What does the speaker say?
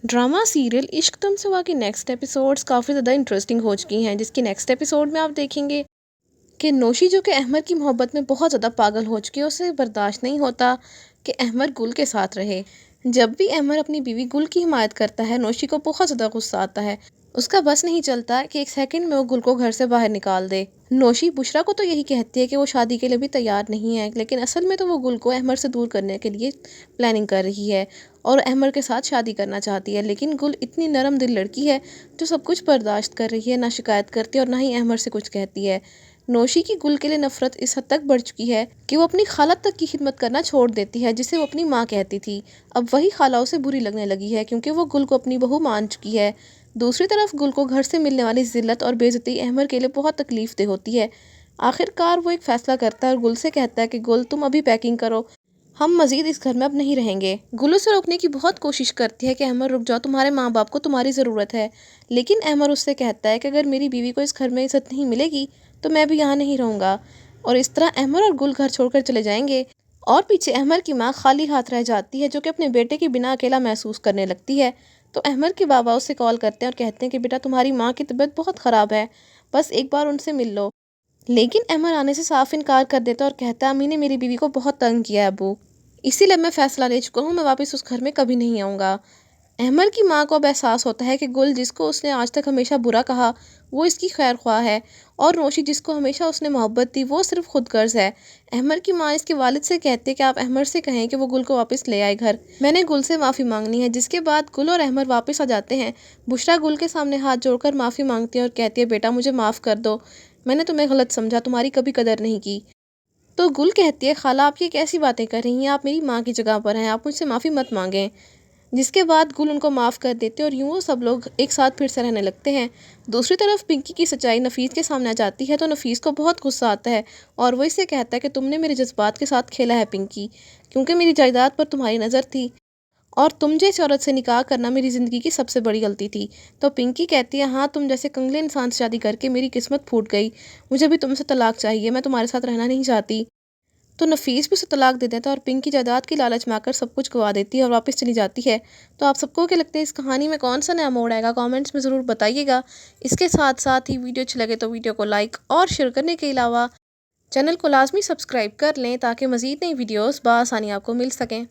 Drama serial इश्क तुमसे हुआ की नेक्स्ट एपिसोड्स काफ़ी ज़्यादा इंटरेस्टिंग हो चुकी हैं, जिसकी नेक्स्ट एपिसोड में आप देखेंगे कि नौशी जो कि अहमर की मोहब्बत में बहुत ज़्यादा पागल हो चुकी है। उसे बर्दाश्त नहीं होता कि अहमर गुल के साथ रहे। जब भी अहमर अपनी बीवी गुल की हिमायत करता है, नौशी को बहुत ज़्यादा गुस्सा आता है। उसका बस नहीं चलता कि एक सेकंड में वो गुल को घर से बाहर निकाल दे। नौशी बुशरा को तो यही कहती है कि वो शादी के लिए भी तैयार नहीं है, लेकिन असल में तो वो गुल को अहमर से दूर करने के लिए प्लानिंग कर रही है और अहमर के साथ शादी करना चाहती है। लेकिन गुल इतनी नरम दिल लड़की है जो सब कुछ बर्दाश्त कर रही है, ना शिकायत करती है और ना ही अहमर से कुछ कहती है। नौशी की गुल के लिए नफरत इस हद तक बढ़ चुकी है कि वो अपनी खाला तक की खिदमत करना छोड़ देती है, जिसे वो अपनी माँ कहती थी। अब वही खाला उसे बुरी लगने लगी है क्योंकि वो गुल को अपनी बहू मान चुकी है। दूसरी तरफ गुल को घर से मिलने वाली जिल्लत और बेइज्जती अहमर के लिए बहुत तकलीफ दे होती है। आखिरकार वो एक फ़ैसला करता है और गुल से कहता है कि गुल, तुम अभी पैकिंग करो, हम मज़ीद इस घर में अब नहीं रहेंगे। गुल उसे रोकने की बहुत कोशिश करती है कि अहमर रुक जाओ, तुम्हारे माँ बाप को तुम्हारी ज़रूरत है। लेकिन अहमर उससे कहता है कि अगर मेरी बीवी को इस घर में इज़्ज़त नहीं मिलेगी तो मैं भी यहाँ नहीं रहूँगा। और इस तरह अहमर और गुल घर छोड़कर चले जाएंगे और पीछे अहमर की माँ खाली हाथ रह जाती है, जो कि अपने बेटे के बिना अकेला महसूस करने लगती है। तो अहमर के बाबा उसे कॉल करते हैं और कहते हैं कि बेटा, तुम्हारी माँ की तबीयत बहुत ख़राब है, बस एक बार उनसे मिल लो। लेकिन अहमर आने से साफ इनकार कर देता है और कहता है, अम्मी ने मेरी बीवी को बहुत तंग किया है अबू, इसीलिए मैं फ़ैसला ले चुका हूँ, मैं वापस उस घर में कभी नहीं आऊँगा। अहमर की माँ को अब एहसास होता है कि गुल, जिसको उसने आज तक हमेशा बुरा कहा, वो इसकी खैर ख्वाह है और नौशी, जिसको हमेशा उसने मोहब्बत दी, वो सिर्फ खुदगर्ज है। अहमर की माँ इसके वालिद से कहती है कि आप अहमर से कहें कि वो गुल को वापस ले आए घर, मैंने गुल से माफ़ी मांगनी है। जिसके बाद गुल और अहमर वापस आ जाते हैं। बुशरा गुल के सामने हाथ जोड़कर माफ़ी मांगती है और कहती है, बेटा मुझे माफ़ कर दो, मैंने तुम्हें गलत समझा, तुम्हारी कभी कदर नहीं की। तो गुल कहती है, खाला आप ये कैसी बातें कर रही हैं, आप मेरी माँ की जगह पर हैं, आप मुझसे माफ़ी मत मांगें। जिसके बाद गुल उनको माफ़ कर देते हैं और यूँ वो सब लोग एक साथ फिर से रहने लगते हैं। दूसरी तरफ पिंकी की सच्चाई नफीस के सामने आ जाती है तो नफीस को बहुत गुस्सा आता है और वो इससे कहता है कि तुमने मेरे जज्बात के साथ खेला है पिंकी, क्योंकि मेरी जायदाद पर तुम्हारी नज़र थी और तुम जैसी औरत से निकाह करना मेरी ज़िंदगी की सबसे बड़ी गलती थी। तो पिंकी कहती है, हाँ, तुम जैसे कंगले इंसान से शादी करके मेरी किस्मत फूट गई, मुझे भी तुमसे तलाक चाहिए, मैं तुम्हारे साथ रहना नहीं चाहती। तो नफीस भी उसे तलाक दे देता है और पिंकी जायदाद की लालच में आकर सब कुछ गवा देती है और वापस चली जाती है। तो आप सबको क्या लगता है, इस कहानी में कौन सा नया मोड़ आएगा, कमेंट्स में ज़रूर बताइएगा। इसके साथ साथ ही वीडियो अच्छी लगे तो वीडियो को लाइक और शेयर करने के अलावा चैनल को लाजमी सब्सक्राइब कर लें ताकि मज़ीद नई वीडियोज़ बआसानी आपको मिल सकें।